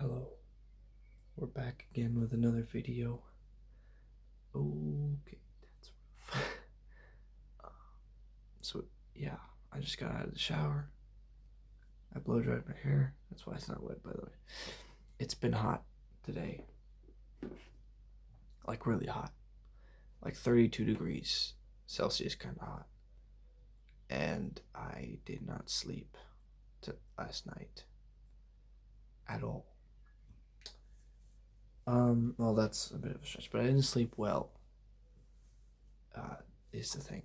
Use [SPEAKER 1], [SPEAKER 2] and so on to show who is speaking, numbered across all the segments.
[SPEAKER 1] Hello, we're back again with another video. Okay, that's rough. So, yeah, I just got out of the shower. I blow dried my hair. That's why it's not wet, by the way. It's been hot today. Like, really hot. Like 32 degrees Celsius, kind of hot. And I did not sleep last night at all. Well, that's a bit of a stretch, but I didn't sleep well, is the thing.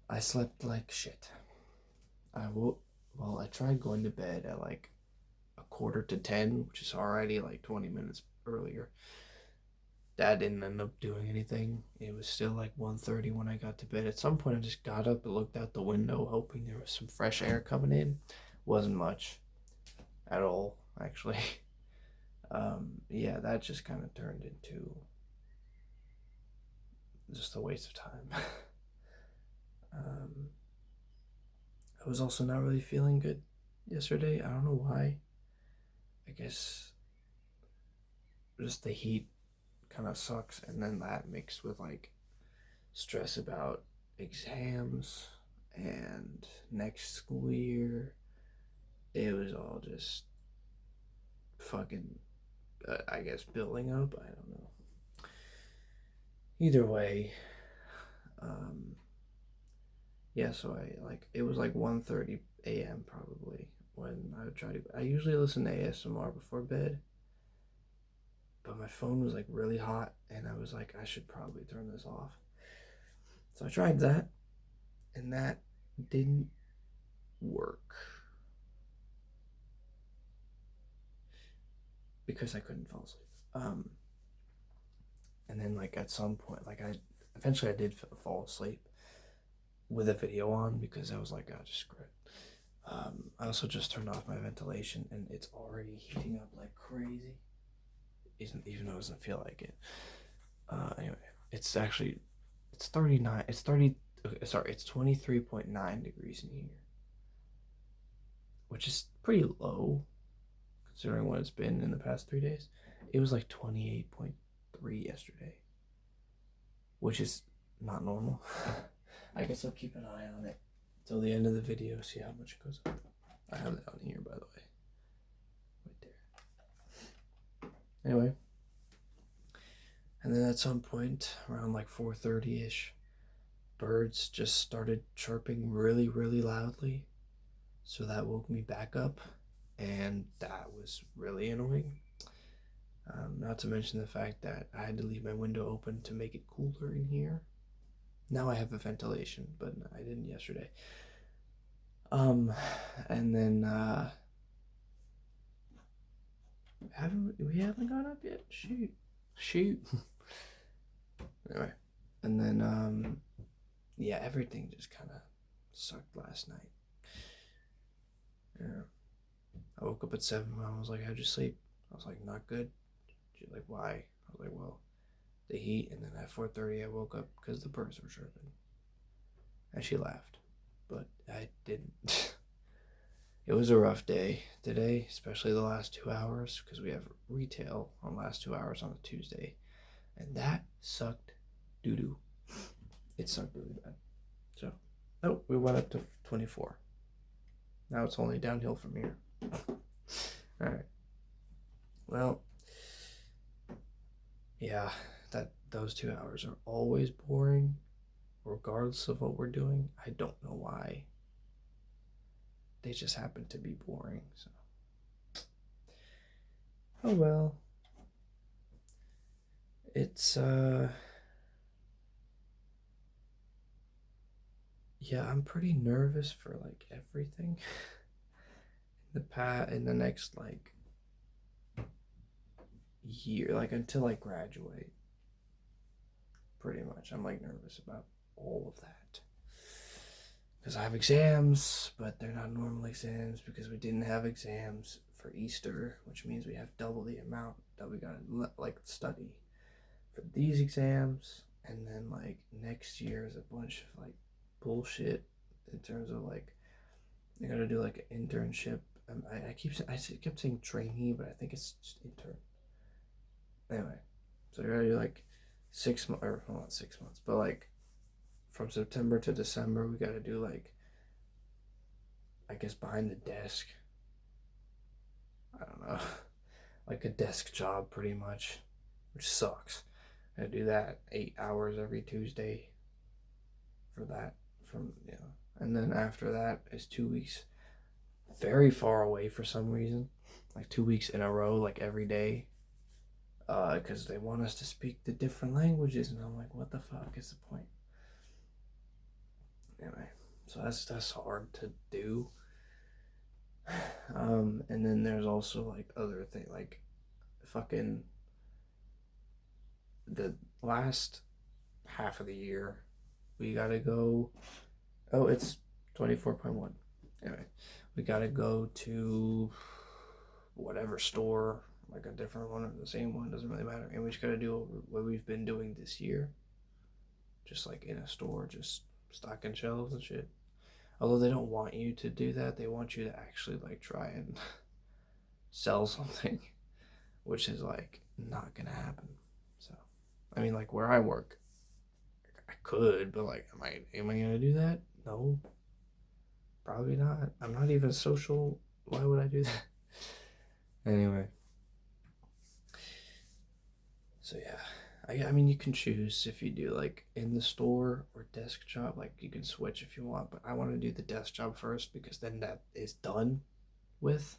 [SPEAKER 1] I slept like shit. I tried going to bed at like a quarter to 10, which is already like 20 minutes earlier. That didn't end up doing anything. It was still like 1:30 when I got to bed. At some point, I just got up and looked out the window, hoping there was some fresh air coming in. Wasn't much at all, actually. Yeah, that just kind of turned into just a waste of time. um, I was also not really feeling good yesterday. I don't know why. I guess just the heat kind of sucks, and then that mixed with like stress about exams and next school year, it was all just fucking, I guess, building up. I don't know. Either way, um, yeah. So it was like 1:30 a.m. probably when I would try to. I usually listen to ASMR before bed, but my phone was like really hot, and I was like, I should probably turn this off. So I tried that, and that didn't work because I couldn't fall asleep. And then like at some point, like I did fall asleep with a video on because I was like, oh, just screw it. I also just turned off my ventilation, and it's already heating up like crazy. Even though it doesn't feel like it. Anyway, it's 39. It's 30. Sorry, it's 23.9 degrees in here, which is pretty low considering what it's been in the past 3 days. It was like 28.3 yesterday, which is not normal. I guess I'll keep an eye on it till the end of the video, see how much it goes up. I have that on here, by the way. Right there. Anyway. And then at some point, around like 4:30-ish, birds just started chirping really, really loudly. So that woke me back up, and that was really annoying. Not to mention the fact that I had to leave my window open to make it cooler in here. Now I have a ventilation, but I didn't yesterday. And then we haven't gone up yet? Shoot. Anyway, and then yeah, everything just kind of sucked last night. Yeah, I woke up at 7. Mom was like, "How'd you sleep?" I was like, "Not good." She's like, "Why?" I was like, "Well, the heat." And then at 4:30, I woke up because the birds were chirping, and she laughed, but I didn't. It was a rough day today, especially the last 2 hours, because we have retail on last 2 hours on a Tuesday, and that sucked doo doo. It sucked really bad. So, oh, we went up to 24. Now it's only downhill from here. All right. Well, yeah, those 2 hours are always boring, regardless of what we're doing. I don't know why. They just happen to be boring. So, oh well. It's yeah, I'm pretty nervous for like everything. In the next like year, like until I graduate. Pretty much, I'm like nervous about all of that because I have exams, but they're not normal exams because we didn't have exams for Easter, which means we have double the amount that we gotta like study for these exams. And then like next year is a bunch of like bullshit in terms of like I gotta do like an internship I kept saying trainee, but I think it's just intern. Anyway, so you gotta do like 6 months, or well, not 6 months, but like from September to December, we gotta do like, I guess, behind the desk. I don't know, like a desk job pretty much, which sucks. I do that 8 hours every Tuesday for that and then after that is 2 weeks very far away for some reason, like 2 weeks in a row, like every day, because they want us to speak the different languages, and I'm like, what the fuck is the point? Anyway, so that's hard to do. And then there's also like other thing, like fucking the last half of the year we gotta go. Oh, it's 24.1. Anyway, we gotta go to whatever store, like a different one or the same one, doesn't really matter. And we just gotta do what we've been doing this year, just like in a store, just stocking shelves and shit. Although they don't want you to do that, they want you to actually like try and sell something, which is like not gonna happen. So, I mean, like where I work, I could, but like, am I gonna do that? No, probably not. I'm not even social. Why would I do that? Anyway, so yeah, I mean, you can choose if you do like in the store or desk job. Like you can switch if you want, but I want to do the desk job first because then that is done with.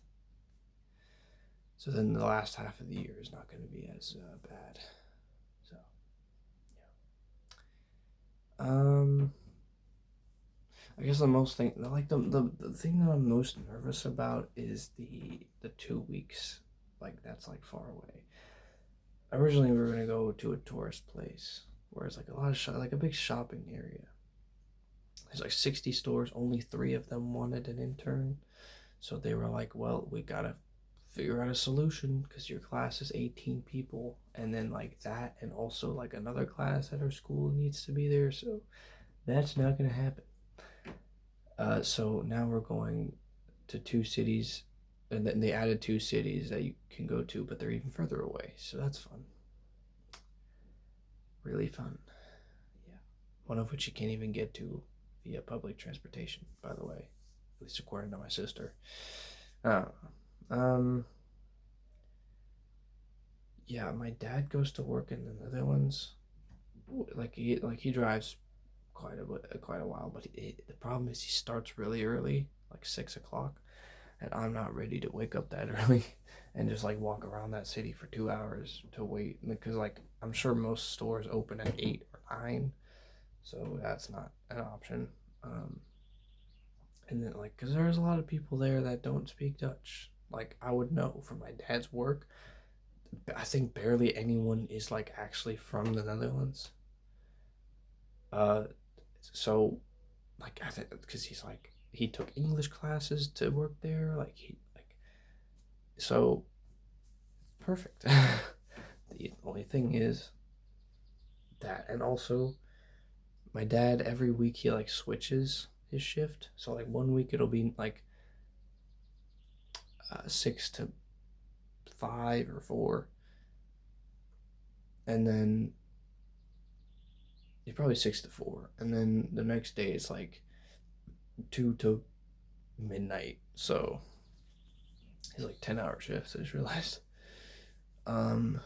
[SPEAKER 1] So then the last half of the year is not going to be as bad. So yeah. I guess the most thing, like the thing that I'm most nervous about is the 2 weeks. Like that's like far away. Originally, we were gonna go to a tourist place where it's like a lot of like a big shopping area. There's like 60 stores. Only 3 of them wanted an intern, so they were like, "Well, we gotta figure out a solution because your class is 18 people, and then like that, and also like another class at our school needs to be there, so that's not gonna happen." So now we're going to 2 cities, and then they added 2 cities that you can go to, but they're even further away, so that's fun. Really fun. Yeah. One of which you can't even get to via public transportation, by the way, at least according to my sister. Uh, um, yeah, my dad goes to work in the Netherlands. Like he drives quite a while, but the problem is he starts really early, like 6 o'clock, and I'm not ready to wake up that early and just like walk around that city for 2 hours to wait, because like I'm sure most stores open at 8 or 9, so that's not an option. And then like, because there's a lot of people there that don't speak Dutch. Like I would know from my dad's work. I think barely anyone is like actually from the Netherlands. Uh, so like I think because he's like he took English classes to work there. Like he like so perfect. The only thing is that, and also my dad every week he like switches his shift. So like one week it'll be like 6 to 5 or 4, and then it's probably 6 to 4, and then the next day it's like 2 to midnight. So he's like 10-hour shifts. I just realized. Um.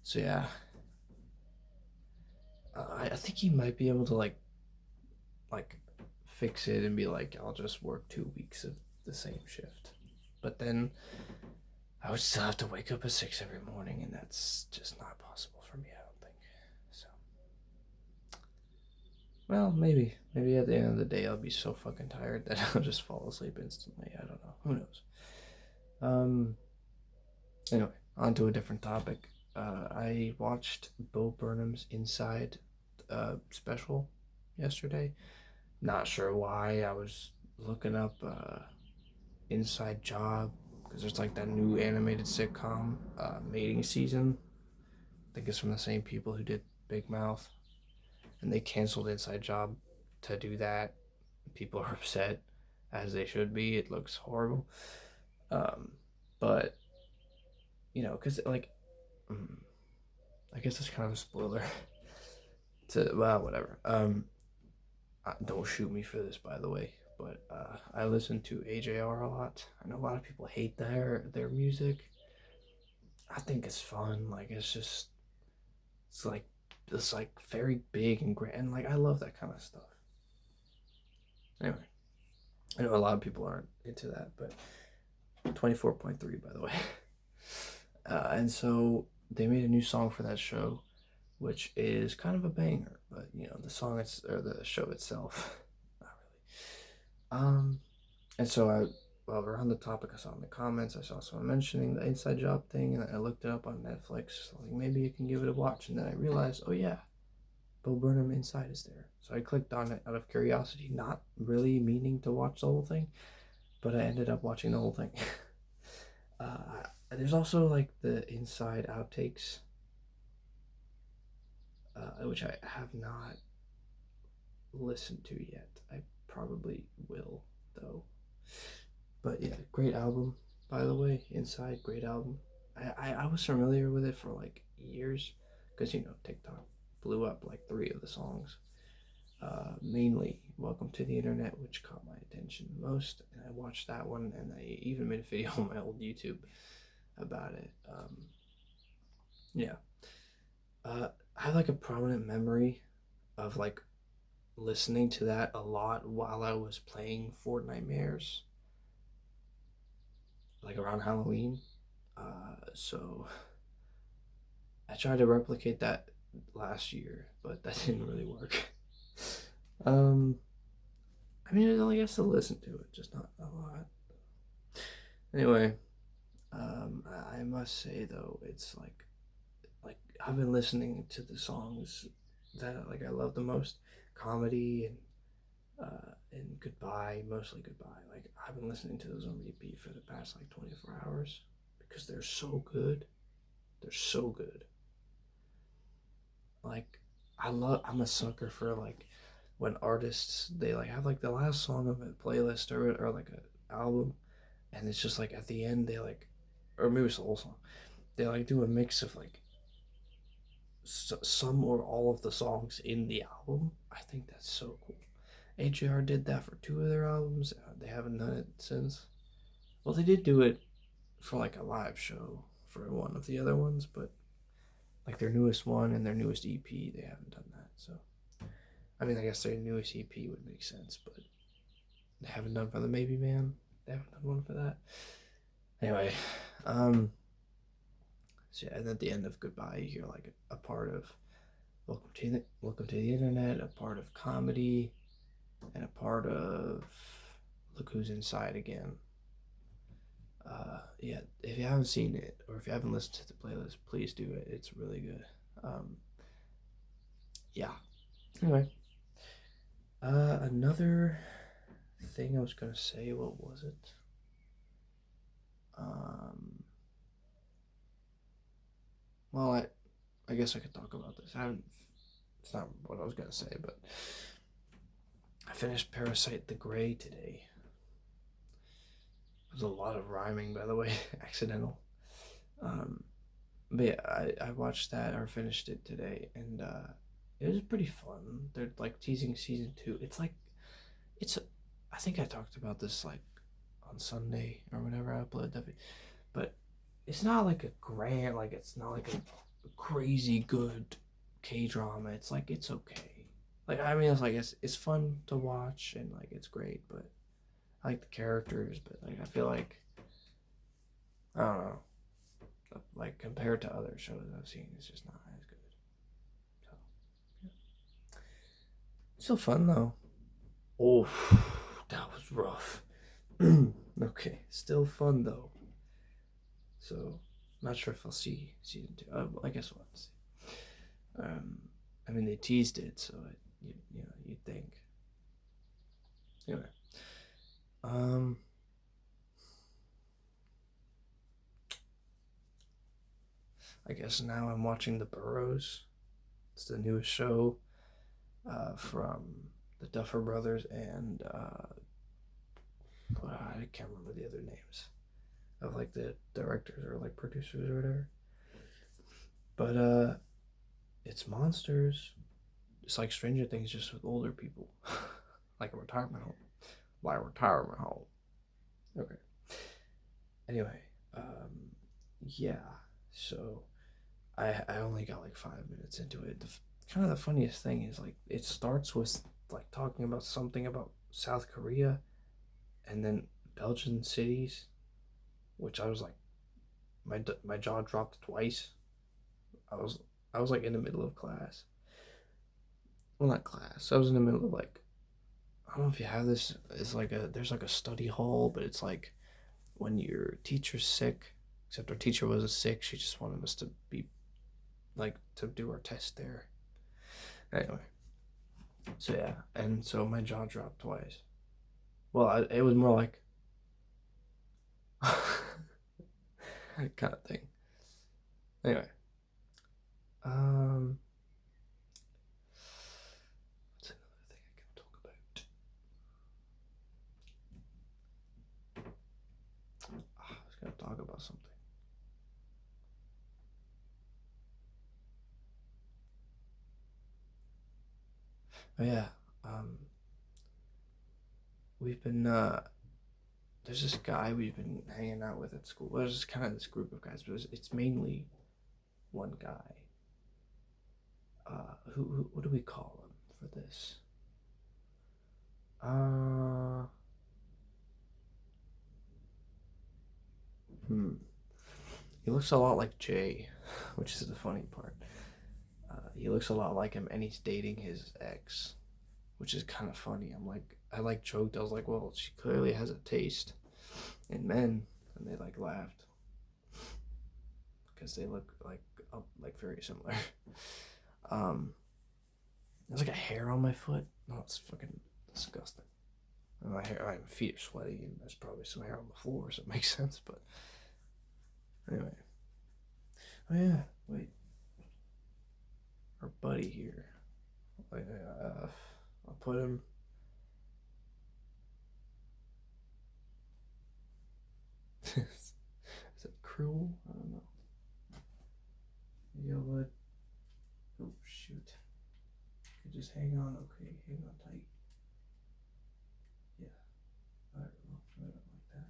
[SPEAKER 1] So yeah, I think he might be able to like fix it and be like, I'll just work 2 weeks of the same shift, but then I would still have to wake up at 6 every morning, and that's just not possible for me. I don't think so. Well, maybe at the end of the day I'll be so fucking tired that I'll just fall asleep instantly. I don't know. Who knows? Um. Anyway, on to a different topic. I watched Bo Burnham's Inside special yesterday. Not sure why. I was looking up Inside Job because there's like that new animated sitcom, Mating Season. I think it's from the same people who did Big Mouth, and they canceled Inside Job to do that. People are upset, as they should be. It looks horrible. Um, but because like, mm, I guess that's kind of a spoiler. To well, whatever. Don't shoot me for this, by the way. But I listen to AJR a lot. I know a lot of people hate their music. I think it's fun. Like it's like very big and grand. And like I love that kind of stuff. Anyway, I know a lot of people aren't into that, but 24.3 by the way. And so they made a new song for that show, which is kind of a banger. But the song or the show itself, not really. And so while we're on the topic, I saw in the comments, I saw someone mentioning the Inside Job thing, and I looked it up on Netflix. Like maybe you can give it a watch, and then I realized, oh yeah, Bo Burnham Inside is there. So I clicked on it out of curiosity, not really meaning to watch the whole thing, but I ended up watching the whole thing. There's also like the Inside outtakes, which I have not listened to yet. I probably will though. But yeah, great album, by the way. Inside, great album. I was familiar with it for like years because TikTok blew up like three of the songs. Mainly Welcome to the Internet, which caught my attention the most, and I watched that one, and I even made a video on my old YouTube about it. Yeah. I have like a prominent memory of like listening to that a lot while I was playing Fortnite Mares, like around Halloween. So I tried to replicate that last year, but that didn't really work. um, I mean, I guess to listen to it, just not a lot. Anyway, I must say though, it's like I've been listening to the songs that like I love the most, comedy and goodbye, mostly goodbye. Like I've been listening to those on repeat for the past like 24 hours because they're so good. They're so good. Like I'm a sucker for like when artists they like have like the last song of a playlist or like a album, and it's just like at the end they like, or maybe it's the whole song, they like do a mix of like some or all of the songs in the album. I think that's so cool. HAR did that for two of their albums. They haven't done it since. Well, they did do it for like a live show for one of the other ones, but like their newest one and their newest EP, they haven't done that. So, I mean, I guess their newest EP would make sense, but they haven't done for the Maybe Man. They haven't done one for that. Anyway, so yeah, and at the end of Goodbye, you hear like a part of Welcome to the Internet, a part of comedy, and a part of Look Who's Inside Again. Yeah, if you haven't seen it or if you haven't listened to the playlist, please do it. It's really good. Yeah. Anyway, another thing I was gonna say. What was it? Well, I guess I could talk about this. I haven't. It's not what I was gonna say, but I finished Parasyte the Gray today. There's a lot of rhyming, by the way, accidental. But yeah, I watched that or finished it today, and it was pretty fun. They're like teasing season two. It's. I think I talked about this like on Sunday or whenever I uploaded that, but it's not like a grand, like it's not like a crazy good K drama. It's like it's okay. Like I mean, it's fun to watch and like it's great, but I like the characters, but like I feel like I don't know, like compared to other shows I've seen, it's just not as good. So yeah. Still fun though. Oh, that was rough. Okay, still fun though. So not sure if I'll see season two. I guess we'll have to see. I mean they teased it, so you'd think. Anyway, um, I guess now I'm watching The Burrows. It's the newest show from the Duffer Brothers and I can't remember the other names of like the directors or like producers or whatever. But it's monsters. It's like Stranger Things just with older people, like a retirement home, like a retirement home. Okay. Anyway, yeah. So I only got like 5 minutes into it. Kind of the funniest thing is like it starts with like talking about something about South Korea, and then Belgian cities, which I was like my jaw dropped twice. I was I was like in the middle of class. Well, not class. I was in the middle of like I don't know if you have this. It's like there's like a study hall, but it's like when your teacher's sick. Except our teacher wasn't sick. She just wanted us to be like to do our test there. Anyway, so yeah, and so my jaw dropped twice. Well, it was more like kind of thing. Anyway, um, what's another thing I can talk about? I was gonna talk about something. Oh yeah, um, we've been there's this guy we've been hanging out with at school. Well, there's just kind of this group of guys, but it's mainly one guy. Who what do we call him for this? Uh, hmm. He looks a lot like Jay, which is the funny part. He looks a lot like him, and he's dating his ex, which is kind of funny. I like joked. I was like, well, she clearly has a taste in men, and they like laughed because they look like very similar. Um, there's like a hair on my foot. No, it's fucking disgusting. My feet are sweaty, and there's probably some hair on the floor, so it makes sense. But anyway, oh yeah, wait, our buddy here. I'll put him. Is it cruel? I don't know. Yo, bud. Oh shoot. Okay, just hang on. Okay, hang on tight. Yeah. Alright, well, right up like that.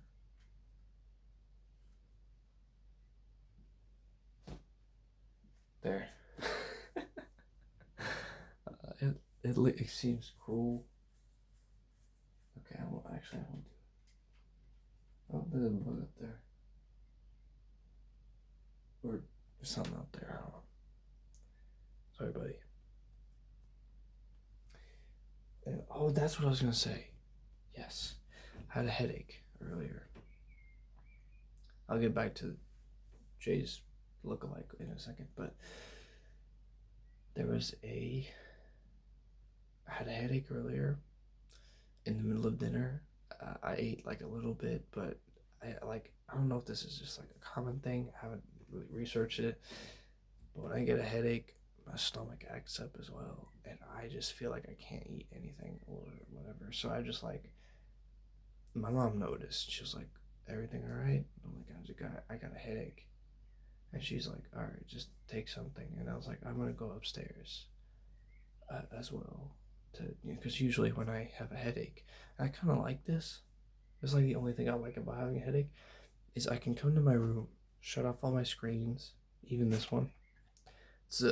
[SPEAKER 1] There. It seems cruel. Okay, I won't actually. I won't do it. Oh, there's a bug up there, or there's something up there. I don't know. Sorry, buddy. Oh, that's what I was gonna say. Yes, I had a headache earlier. I'll get back to Jay's lookalike in a second, but there was a. I had a headache earlier in the middle of dinner. I ate like a little bit, but I don't know if this is just like a common thing. I haven't really researched it, but when I get a headache, my stomach acts up as well, and I just feel like I can't eat anything or whatever. So I just like my mom noticed. She was like, "Everything all right?" I'm like, I got a headache," and she's like, "All right, just take something." And I was like, "I'm gonna go upstairs as well." To because usually when I have a headache, I kind of like this. It's like the only thing I like about having a headache is I can come to my room, shut off all my screens, even this one. It's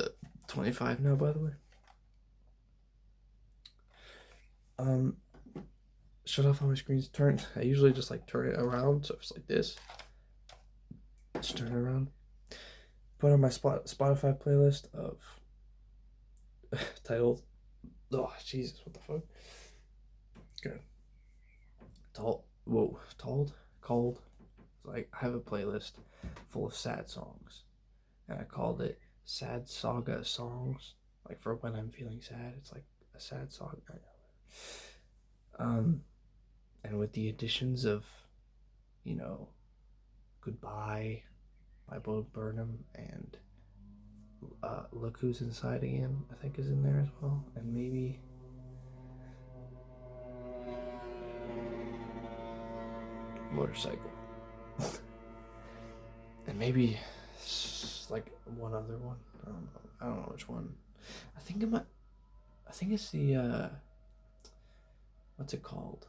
[SPEAKER 1] 25 now, by the way. Um, Shut off all my screens. Turn. I usually just like turn it around, so it's like this. Just turn it around. Put on my Spotify playlist of titled. Oh Jesus! What the fuck? Good. Called. Like I have a playlist full of sad songs, and I called it "Sad Saga Songs." Like for when I'm feeling sad, it's like a sad song. Um, and with the additions of, you know, "Goodbye" by Burnham and "Look Who's Inside Again," I think is in there as well, and maybe motorcycle. And maybe like one other one. I don't know which one. I think it's the what's it called?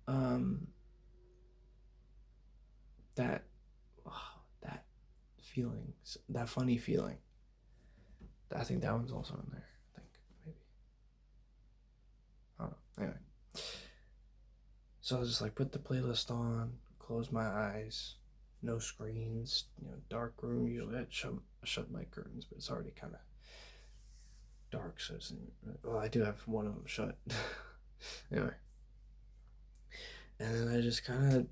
[SPEAKER 1] Um that that feeling, that funny feeling. I think that one's also in there. I think maybe. I don't know. Anyway. So I just like put the playlist on, close my eyes, no screens, dark room. Usually I shut my curtains, but it's already kind of dark, so well, I do have one of them shut. Anyway, and then I just kind of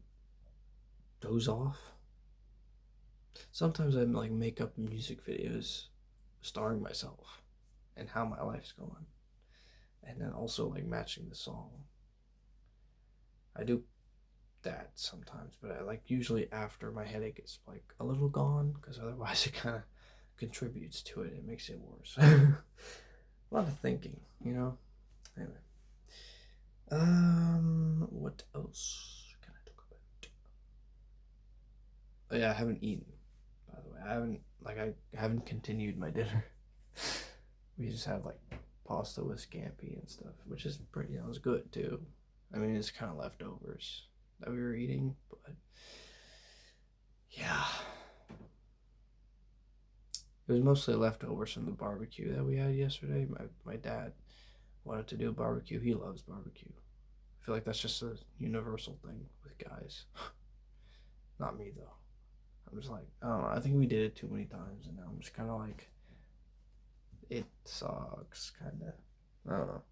[SPEAKER 1] doze off. Sometimes I like make up music videos starring myself and how my life's going, and then also like matching the song. I do that sometimes, but I like usually after my headache is like a little gone, because otherwise it kind of contributes to it. It makes it worse. A lot of thinking, Anyway, what else can I talk about? Oh yeah, I haven't eaten. By the way, I haven't continued my dinner. We just had like pasta with scampi and stuff, which is pretty. It was good too. I mean, it's kind of leftovers that we were eating, but yeah, it was mostly leftovers from the barbecue that we had yesterday. My dad wanted to do a barbecue. He loves barbecue. I feel like that's just a universal thing with guys. Not me though. I'm just like, I don't know. I think we did it too many times, and now I'm just kind of like, it sucks, kind of. I don't know.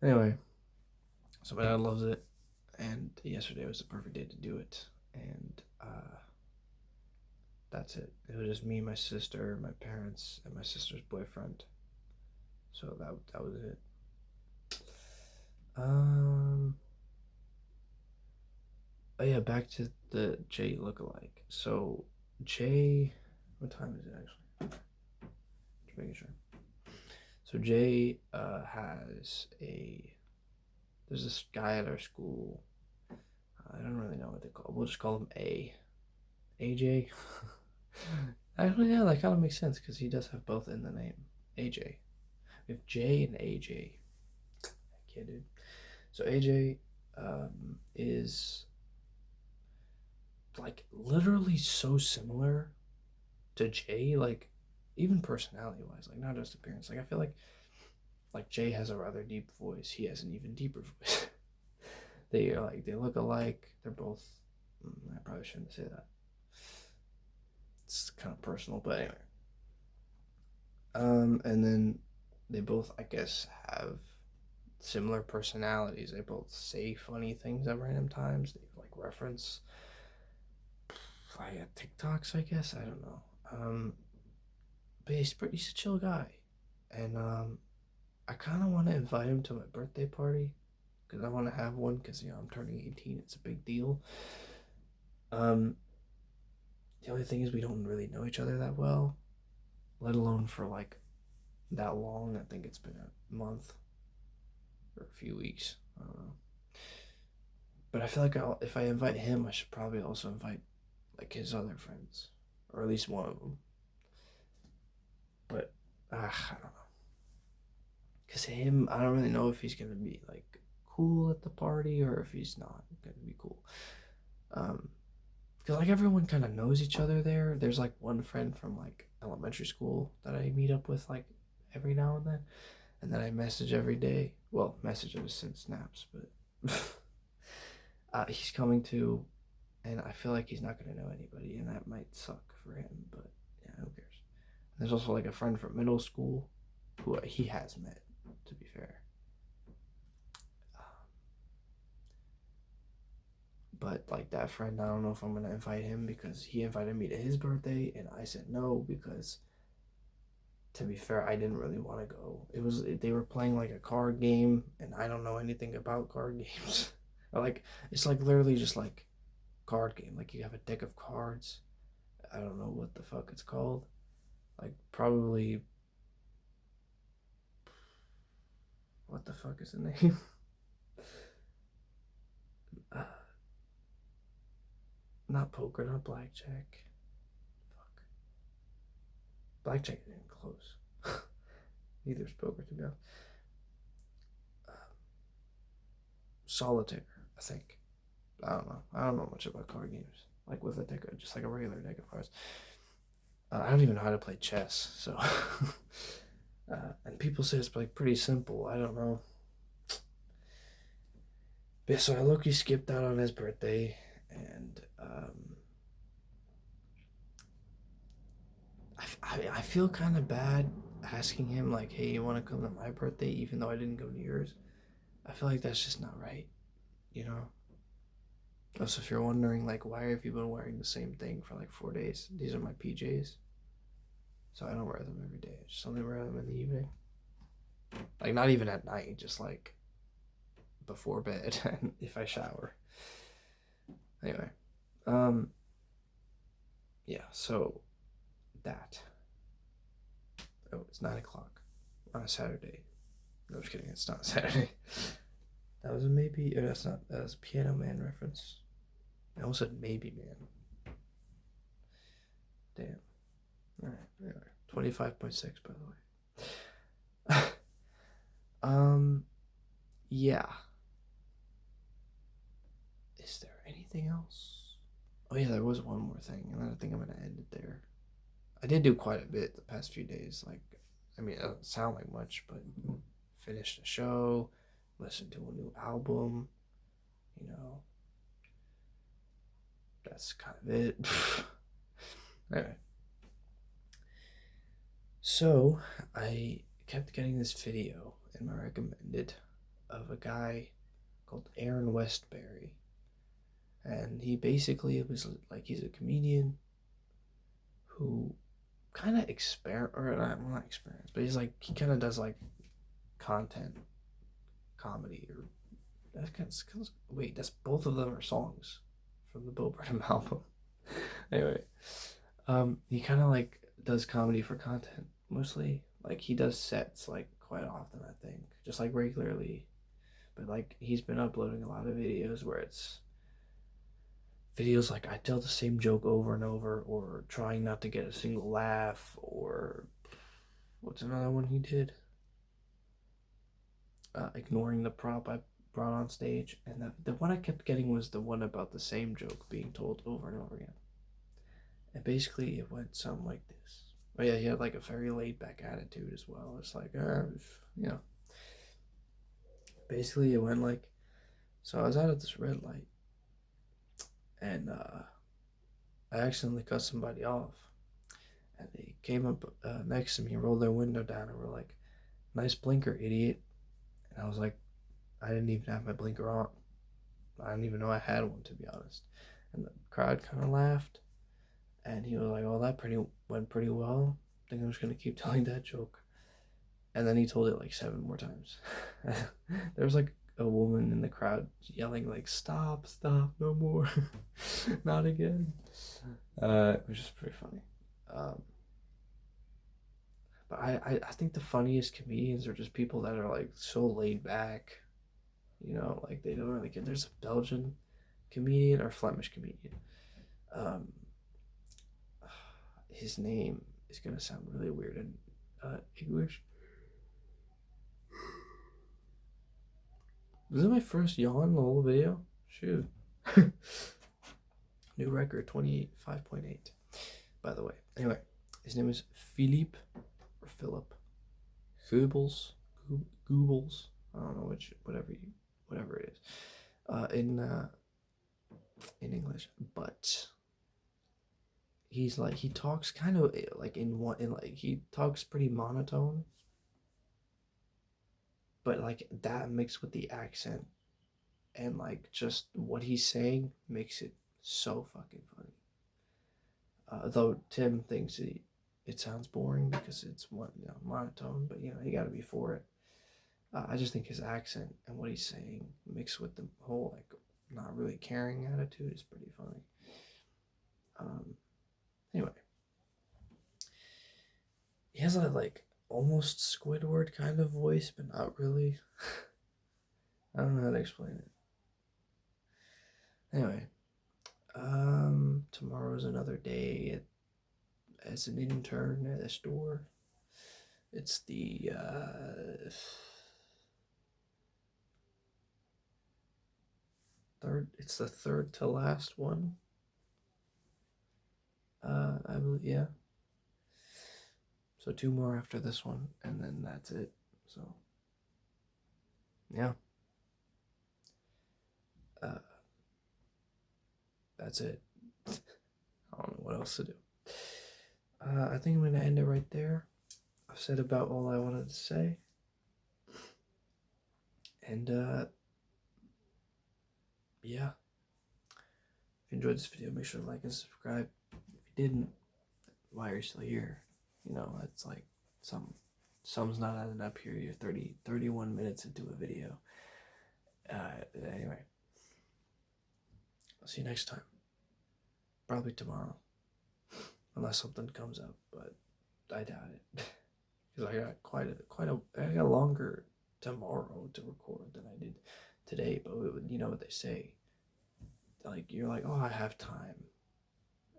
[SPEAKER 1] Anyway, so my dad loves it, and yesterday was the perfect day to do it, and that's it. It was just me, my sister, my parents, and my sister's boyfriend. So that was it. Oh yeah, back to the Jay lookalike. So Jay, what time is it actually? Just making sure. So Jay has there's this guy at our school. I don't really know what they call. We'll just call him AJ. Actually, yeah, that kind of makes sense because he does have both in the name. AJ. We have Jay and AJ. Yeah, dude. So AJ is like literally so similar to Jay, like even personality wise, like not just appearance. Like I feel like Jay has a rather deep voice. He has an even deeper voice. They look alike. They're both. I probably shouldn't say that. It's kind of personal, but anyway. And then they both, I guess, have similar personalities. They both say funny things at random times. They like reference via TikToks, I guess. I don't know. But he's a chill guy, and I kind of want to invite him to my birthday party because I want to have one because I'm turning 18. It's a big deal. The only thing is we don't really know each other that well, let alone for like that long. I think it's been a month or a few weeks. I don't know. But I feel like if I invite him, I should probably also invite like his other friends, or at least one of them. But I don't know. Cause him, I don't really know if he's gonna be like cool at the party or if he's not gonna be cool. Cause like everyone kind of knows each other there. There's like one friend from like elementary school that I meet up with like every now and then I message every day. Well, messages since snaps, but he's coming too, and I feel like he's not gonna know anybody, and that might suck for him. But yeah, who cares? There's also like a friend from middle school who he has met, to be fair. But like that friend, I don't know if I'm gonna invite him because he invited me to his birthday and I said no because, to be fair, I didn't really want to go. They were playing like a card game and I don't know anything about card games. Like it's like literally just like card game. Like you have a deck of cards. I don't know what the fuck it's called. Like probably, what the fuck is the name? Uh, not poker, not blackjack. Fuck. Blackjack isn't even close. Neither is poker, to be honest. Solitaire, I think. I don't know. I don't know much about card games. Like with a deck, just like a regular deck of cards. I don't even know how to play chess, so. And people say it's like pretty simple. I don't know. But so I low-key skipped out on his birthday, and I feel kind of bad asking him like, "Hey, you want to come to my birthday?" Even though I didn't go to yours. I feel like that's just not right, you know. Also, if you're wondering like, why have you been wearing the same thing for like 4 days? These are my PJs, so I don't wear them every day. I just only wear them in the evening. Like not even at night, just like before bed and if I shower. Anyway, um, yeah. So that. Oh, it's 9 o'clock on a Saturday. No, just kidding. It's not Saturday. That was a maybe. Or that's not. That was a Piano Man reference. I almost said maybe man. Damn. All right. Anyway, 25.6 by the way. Yeah. Is there anything else? Oh yeah, there was one more thing, and I think I'm gonna end it there. I did do quite a bit the past few days. Like, I mean, it doesn't sound like much, but finished a show, listened to a new album. You know, that's kind of it. Anyway, so I kept getting this video in my recommended of a guy called Aaron Westbury, and he basically was like he's a comedian who kind of not experiments, but he's like he kind of does like content comedy or that's kind of wait that's both of them are songs from the Burnham album. Anyway, he kind of like does comedy for content mostly. Like he does sets like quite often, I think, just like regularly. But like he's been uploading a lot of videos where it's videos like I tell the same joke over and over, or trying not to get a single laugh, or what's another one he did? Ignoring the prop I brought on stage, and the one I kept getting was the one about the same joke being told over and over again. And basically, it went something like this. Oh yeah, he had like a very laid back attitude as well. It's like, you know. Basically, it went like, so I was out at this red light, and I accidentally cut somebody off, and they came up next to me, rolled their window down, and were like, "Nice blinker, idiot." And I was like, I didn't even have my blinker on. I didn't even know I had one, to be honest. And the crowd kind of laughed, and he was like, "Oh, that went pretty well. I think I'm just gonna keep telling that joke." And then he told it like 7 more times. There was like a woman in the crowd yelling like, "Stop, stop, no more, not again." It was just pretty funny. But I think the funniest comedians are just people that are like so laid back, you know, like they don't really care. There's a Belgian comedian or Flemish comedian. Um, his name is gonna sound really weird in English. Was it my first yawn the whole video? Shoot. New record, 25.8, by the way. Anyway, his name is Philippe, or Philip. Goebbels. Goebbels. I don't know whatever it is. In English. But he's like, he talks kind of like he talks pretty monotone. But like that mixed with the accent and like just what he's saying makes it so fucking funny. Though Tim thinks it sounds boring because it's monotone, but you know, you got to be for it. I just think his accent and what he's saying mixed with the whole like not really caring attitude is pretty funny. Anyway, he has a like almost Squidward kind of voice, but not really. I don't know how to explain it. Anyway, tomorrow's another day as an intern at a store. It's the third. It's the third to last one. I believe, yeah. So 2 more after this one, and then that's it. So, yeah. That's it. I don't know what else to do. I think I'm going to end it right there. I've said about all I wanted to say. And, yeah. If you enjoyed this video, make sure to like and subscribe. If you didn't, why are you still here? You know, it's like some's not adding up here. You're 31 minutes into a video. Anyway, I'll see you next time. Probably tomorrow, unless something comes up, but I doubt it. Because I got I got longer tomorrow to record than I did today. But you know what they say, like you're like, oh, I have time,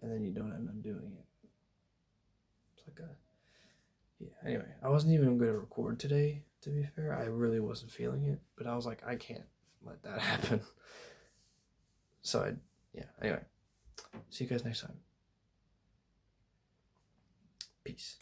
[SPEAKER 1] and then you don't end up doing it. It's like a yeah. Anyway, I wasn't even going to record today. To be fair, I really wasn't feeling it, but I was like, I can't let that happen. So yeah. Anyway, see you guys next time. Peace.